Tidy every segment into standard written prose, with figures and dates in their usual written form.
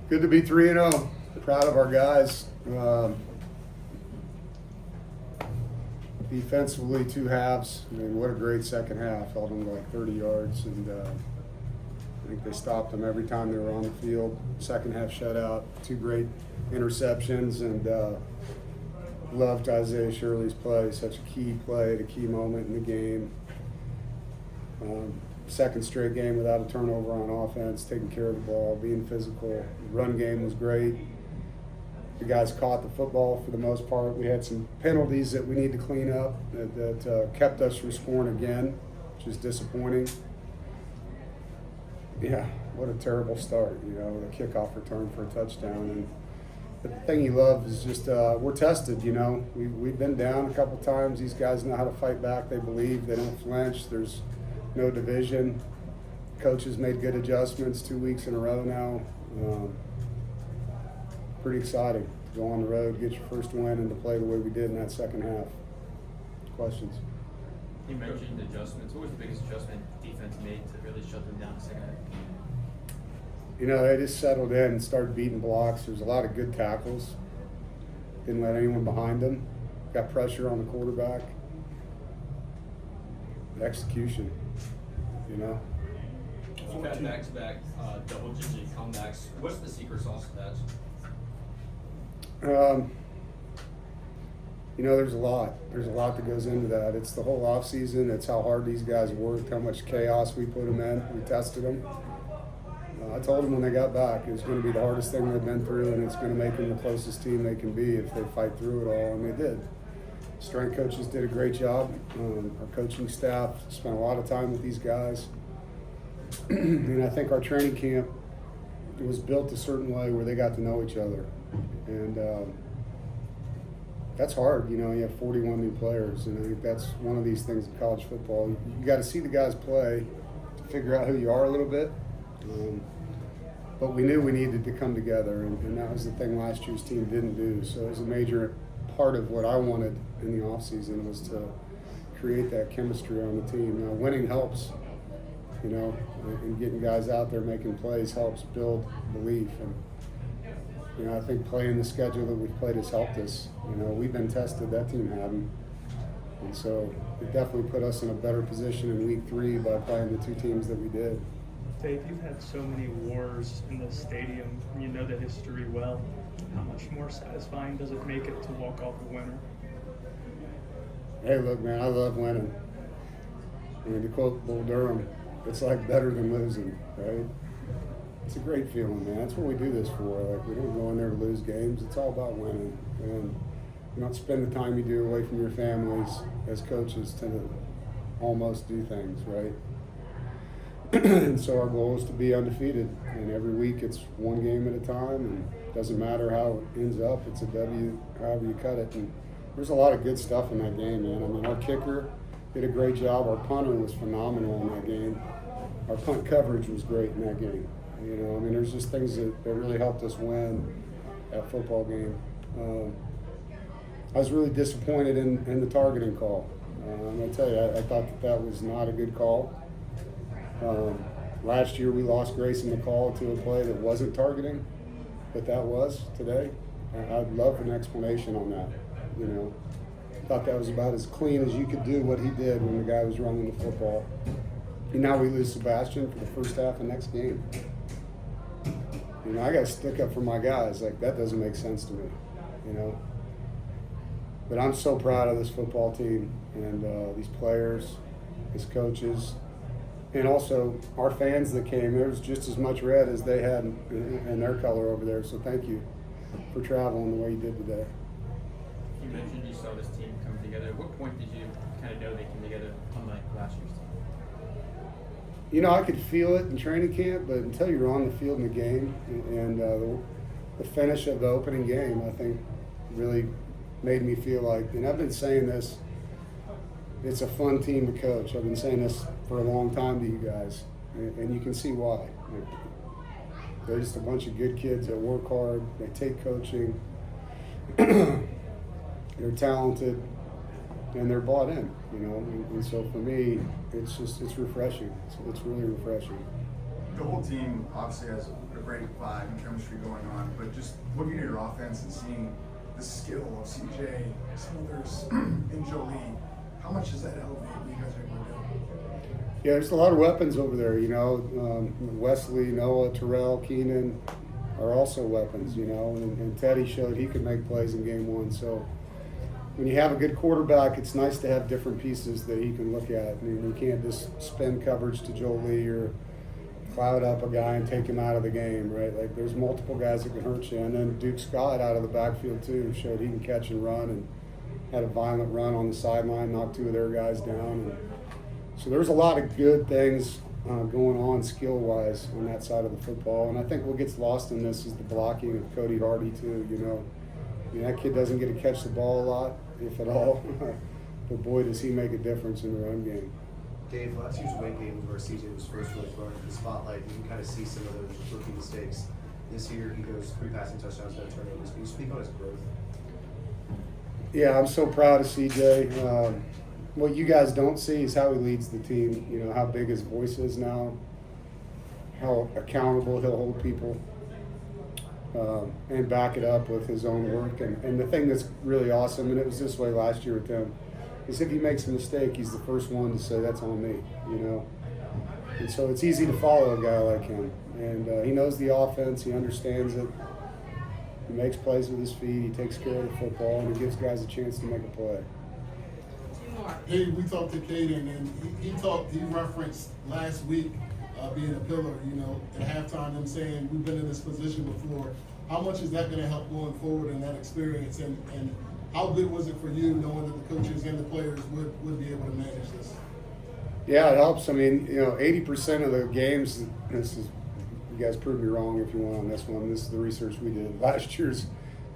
Good to be 3-0. Proud of our guys. Defensively, 2 halves. I mean, what a great second half. Held them to like 30 yards, and I think they stopped them every time they were on the field. Second half shutout, 2 great interceptions, and loved Isaiah Shirley's play. Such a key play at a key moment in the game. Second straight game without a turnover on offense, taking care of the ball, being physical. The run game was great. The guys caught the football for the most part. We had some penalties that we need to clean up that kept us from scoring again, which is disappointing. Yeah, what a terrible start, the kickoff return for a touchdown. And the thing you love is just we're tested, We've been down a couple times. These guys know how to fight back. They believe. They don't flinch. There's no division. Coaches made good adjustments 2 weeks in a row now. Pretty exciting to go on the road, get your first win, and to play the way we did in that second half. Questions? You mentioned adjustments. What was the biggest adjustment defense made to really shut them down in the second half? They just settled in and started beating blocks. There's a lot of good tackles. Didn't let anyone behind them. Got pressure on the quarterback. Execution, You've had back-to-back double-digit comebacks. What's the secret sauce to that? There's a lot. There's a lot that goes into that. It's the whole off season. It's how hard these guys worked, how much chaos we put them in. We tested them. I told them when they got back it was going to be the hardest thing they've been through, and it's going to make them the closest team they can be if they fight through it all, and they did. Strength coaches did a great job. Our coaching staff spent a lot of time with these guys. And I think our training camp was built a certain way where they got to know each other. And that's hard, you have 41 new players, and I think that's one of these things in college football. You got to see the guys play to figure out who you are a little bit. But we knew we needed to come together, and that was the thing last year's team didn't do. So it was a major part of what I wanted in the offseason was to create that chemistry on the team. Now, winning helps, and getting guys out there making plays helps build belief. And, I think playing the schedule that we've played has helped us. We've been tested, that team hadn't. And so it definitely put us in a better position in week 3 by playing the 2 teams that we did. Dave, you've had so many wars in the stadium, and you know the history well. How much more satisfying does it make it to walk off a winner? Hey, look, man, I love winning. To quote Dave Doeren, it's like better than losing, right? It's a great feeling, man. That's what we do this for. We don't go in there to lose games. It's all about winning. And you don't spend the time you do away from your families as coaches to almost do things, right? And so our goal is to be undefeated, and every week it's one game at a time, and it doesn't matter how it ends up, it's a W however you cut it. And there's a lot of good stuff in that game, man. Our kicker did a great job. Our punter was phenomenal in that game. Our punt coverage was great in that game. There's just things that really helped us win that football game. I was really disappointed in the targeting call. I'm going to tell you, I thought that was not a good call. Last year we lost Grayson McCall to a play that wasn't targeting, but that was today. I'd love an explanation on that. Thought that was about as clean as you could do what he did when the guy was running the football. And now we lose Sebastian for the first half of next game. I got to stick up for my guys. That doesn't make sense to me. But I'm so proud of this football team and these players, these coaches. And also our fans that came, there was just as much red as they had in their color over there. So thank you for traveling the way you did today. You mentioned you saw this team come together. At what point did you kind of know they came together, unlike last year's team? I could feel it in training camp, but until you're on the field in the game, and the finish of the opening game, I think really made me feel like, and I've been saying this, it's a fun team to coach. I've been saying this for a long time to you guys, and you can see why. They're just a bunch of good kids that work hard, they take coaching, they're talented, and they're bought in, and so for me, it's refreshing. It's really refreshing. The whole team obviously has a great vibe and chemistry going on, but just looking at your offense and seeing the skill of CJ, Smithers, and Jolie, how much does that elevate what you guys are able to do? Yeah, there's a lot of weapons over there, you know. Wesley, Noah, Terrell, Keenan are also weapons, you know, and Teddy showed he could make plays in game one. So when you have a good quarterback, it's nice to have different pieces that he can look at. I mean, you can't just spend coverage to Jolie or cloud up a guy and take him out of the game, right? Like, there's multiple guys that can hurt you. And then Duke Scott out of the backfield, too, showed he can catch and run, and had a violent run on the sideline, knocked two of their guys down. And so there's a lot of good things going on skill-wise on that side of the football. And I think what gets lost in this is the blocking of Cody Hardy, too, you know. I mean, that kid doesn't get to catch the ball a lot, if at all. But, boy, does he make a difference in the run game. Dave, last year's away game was where CJ was first really thrown into the spotlight. You can kind of see some of those rookie mistakes. This year, he goes 3 passing touchdowns, no turnovers. Can you speak on his growth? Yeah, I'm so proud of CJ. What you guys don't see is how he leads the team, you know, how big his voice is now, how accountable he'll hold people, and back it up with his own work. And the thing that's really awesome, and it was this way last year with him, is if he makes a mistake, he's the first one to say, that's on me, you know. And so it's easy to follow a guy like him. And he knows the offense, he understands it, he makes plays with his feet, he takes care of the football, and he gives guys a chance to make a play. Hey, we talked to Caden, and he referenced last week being a pillar, you know, at halftime, them saying we've been in this position before. How much is that going to help going forward in that experience, and how good was it for you knowing that the coaches and the players would be able to manage this? Yeah, it helps. I mean, you know, 80% of the games, this is, you guys prove me wrong if you want on this one. This is the research we did. Last year's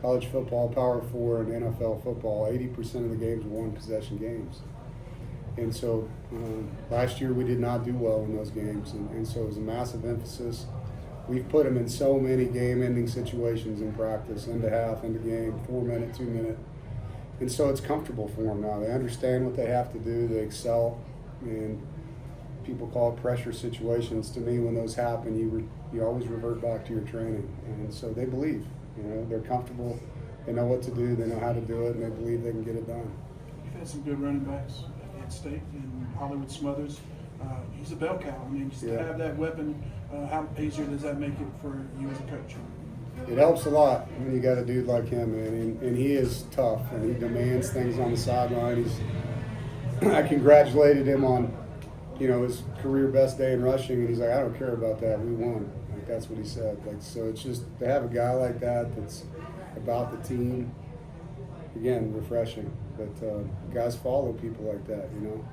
college football, Power 4, and NFL football, 80% of the games were one-possession games. And so last year we did not do well in those games, and so it was a massive emphasis. We've put them in so many game-ending situations in practice, into half, into game, 4-minute, 2-minute. And so it's comfortable for them now. They understand what they have to do. They excel. And people call it pressure situations. To me, when those happen, you always revert back to your training. And so they believe. You know, they're comfortable. They know what to do. They know how to do it, and they believe they can get it done. You've had some good running backs at State and Hollywood Smothers. He's a bell cow. I mean, just to have that weapon, how easier does that make it for you as a coach? It helps a lot when you got a dude like him, man, and he is tough, and he demands things on the sideline. I congratulated him on, you know, his career best day in rushing, and he's like, I don't care about that. We won. Like, that's what he said. Like, so it's just to have a guy like that that's about the team. Again, refreshing. But guys follow people like that, you know.